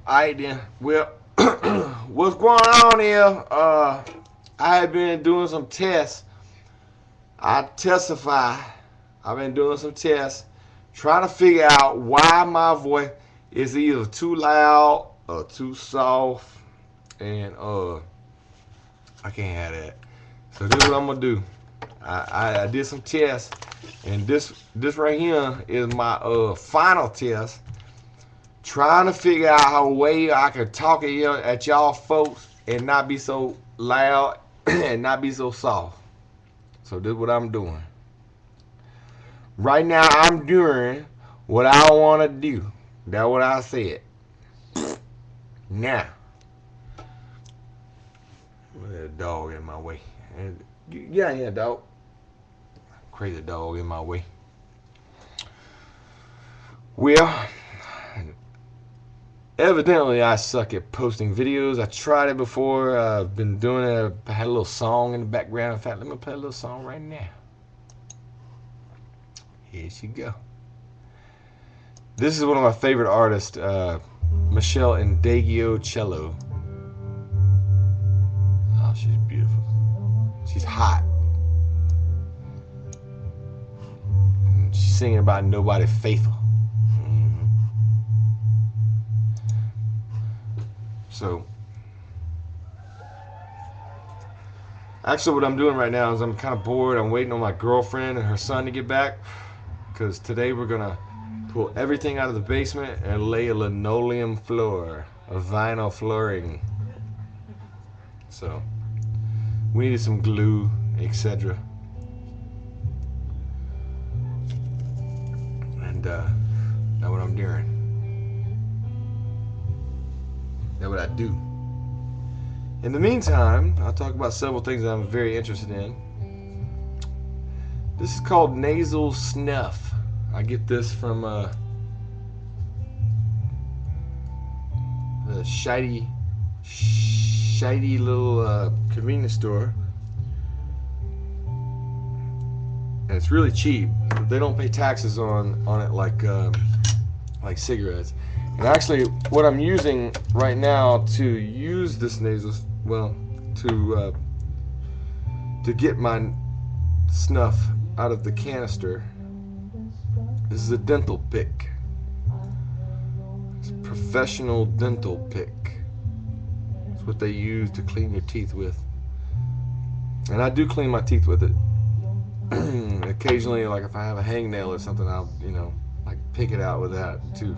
Alright then. Well, what's going on here? I have been doing some tests. I testify. I've been doing some tests, trying to figure out why my voice is either too loud or too soft, and I can't have that. So this is what I'm gonna do. I did some tests, and this right here is my final test, trying to figure out how way I can talk at y'all folks and not be so loud and not be so soft. So this is what I'm doing. Right now I'm doing what I want to do. That's what I said. Now, there's a dog in my way. Get out here, dog. Crazy dog in my way. Well, evidently, I suck at posting videos. I tried it before. I've been doing it. I had a little song in the background. In fact, let me play a little song right now. Here she go. This is one of my favorite artists, Michelle Cello. Oh, she's beautiful. She's hot. And she's singing about nobody faithful. So, actually what I'm doing right now is I'm kind of bored. I'm waiting on my girlfriend and her son to get back, because today we're going to pull everything out of the basement and lay a linoleum floor, a vinyl flooring. So, we needed some glue, etc. And that's what I'm doing. That's what I do. In the meantime, I'll talk about several things that I'm very interested in. This is called nasal snuff. I get this from the shady little convenience store. And it's really cheap. They don't pay taxes on it like cigarettes. And actually, what I'm using right now to use this nasal, to get my snuff out of the canister, this is a dental pick. It's a professional dental pick. It's what they use to clean your teeth with. And I do clean my teeth with it. Occasionally, like if I have a hangnail or something, I'll, like pick it out with that too.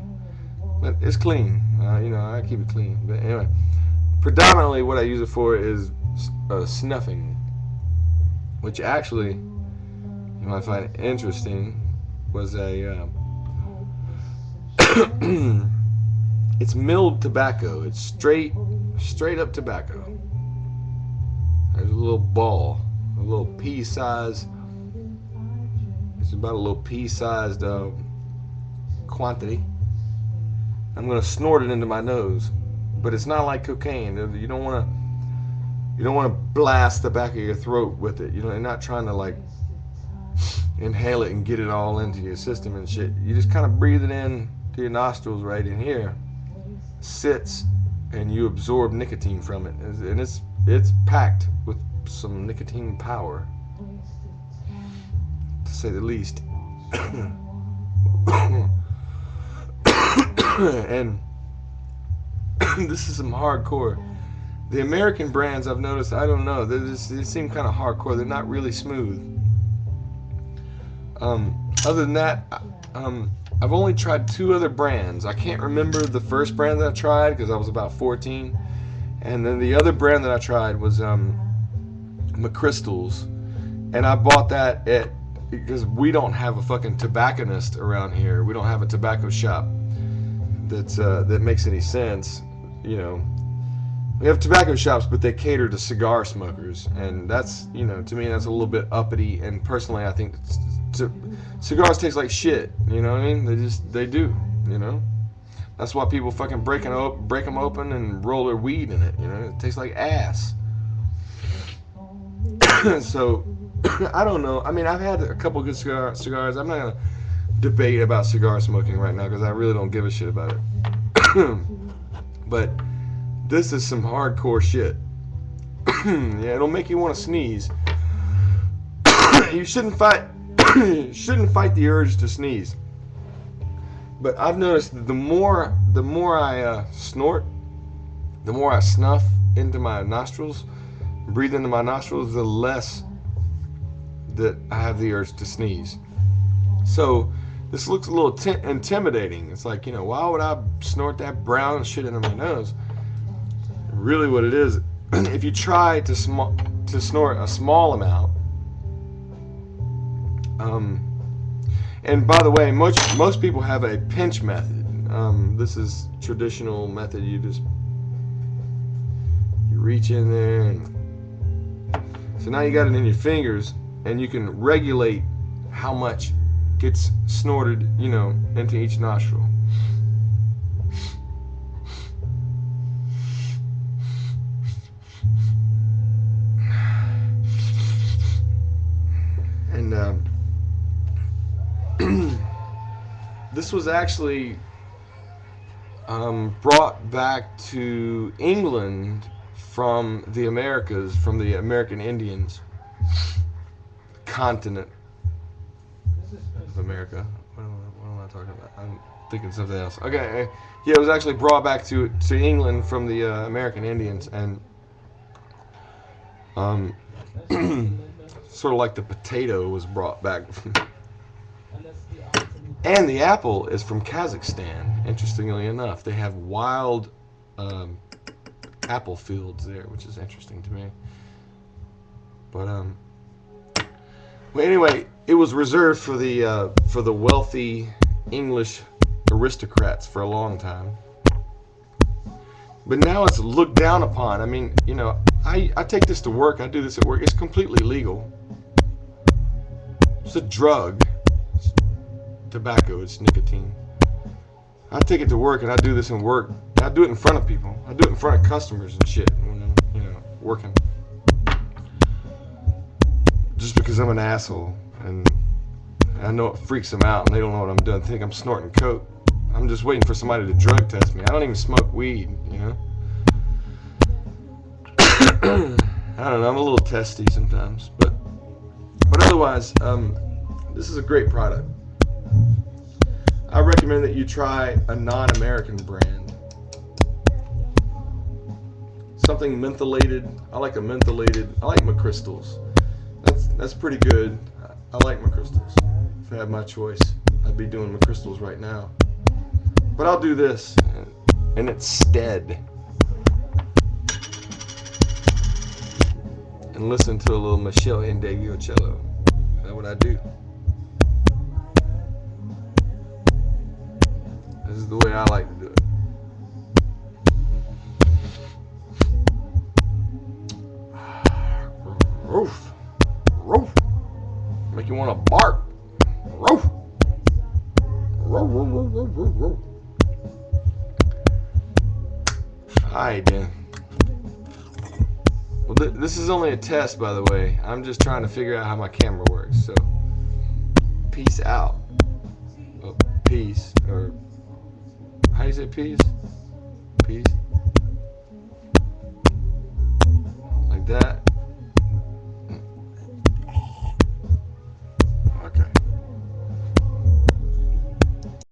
But it's clean. I keep it clean. But anyway, predominantly what I use it for is snuffing, which actually, you might find interesting, was it's milled tobacco. It's straight up tobacco. There's a little ball, a little pea-sized. It's about a little pea-sized quantity. I'm gonna snort it into my nose, but it's not like cocaine. You don't want to blast the back of your throat with it. You're not trying to like inhale it and get it all into your system and shit. You just kind of breathe it in to your nostrils right in here, sits, and you absorb nicotine from it, and it's packed with some nicotine power, to say the least. And this is some hardcore. The American brands, I've noticed, I don't know, they seem kind of hardcore. They're not really smooth. Other than that, I've only tried 2 other brands. I can't remember the first brand that I tried because I was about 14, and then the other brand that I tried was McChrystal's, and I bought that because we don't have a fucking tobacconist around here. We don't have a tobacco shop that makes any sense. We have tobacco shops, but they cater to cigar smokers, and that's, to me, that's a little bit uppity. And personally, I think cigars taste like shit. You know what I mean? They do. That's why people fucking break them open and roll their weed in it. It tastes like ass. So I don't know. I mean, I've had a couple good cigars. I'm not gonna debate about cigar smoking right now because I really don't give a shit about it. But this is some hardcore shit. Yeah, it'll make you want to sneeze. You shouldn't fight. Shouldn't fight the urge to sneeze. But I've noticed that the more I snort, the more I snuff into my nostrils, breathe into my nostrils, the less that I have the urge to sneeze. So this looks a little intimidating. It's like, why would I snort that brown shit into my nose? Really what it is, if you try to snort a small amount, and by the way, most people have a pinch method. This is traditional method. You reach in there, and so now you got it in your fingers, and you can regulate how much gets snorted, into each nostril. And this was actually brought back to England from the Americas, from the American Indians, continent of America. What am I talking about? I'm thinking something else. Okay, yeah, it was actually brought back to England from the American Indians, and sort of like the potato was brought back. And the apple is from Kazakhstan, interestingly enough. They have wild apple fields there, which is interesting to me. But well, anyway, it was reserved for the wealthy English aristocrats for a long time. But now it's looked down upon. I mean, I take this to work. I do this at work. It's completely legal. It's a drug. It's tobacco. It's nicotine. I take it to work, and I do this in work. I do it in front of people. I do it in front of customers and shit when I'm, working. Just because I'm an asshole, and I know it freaks them out, and they don't know what I'm doing. They think I'm snorting coke. I'm just waiting for somebody to drug test me. I don't even smoke weed, I don't know. I'm a little testy sometimes, but otherwise, this is a great product. I recommend that you try a non-American brand. Something mentholated. I like McCrystals. That's pretty good. I like McCrystals. If I had my choice, I'd be doing McCrystals right now. But I'll do this in its stead. And listen to a little Michelle Indeguiocello. That's what I do. This is the way I like to do it. Roof. Roof. Make you want to bark. Roof. Roof, roof, roof, roof, roof, roof. Alright then. Well, this is only a test, by the way. I'm just trying to figure out how my camera works. So, peace out. Oh, peace. Or, how do you say peace? Peace.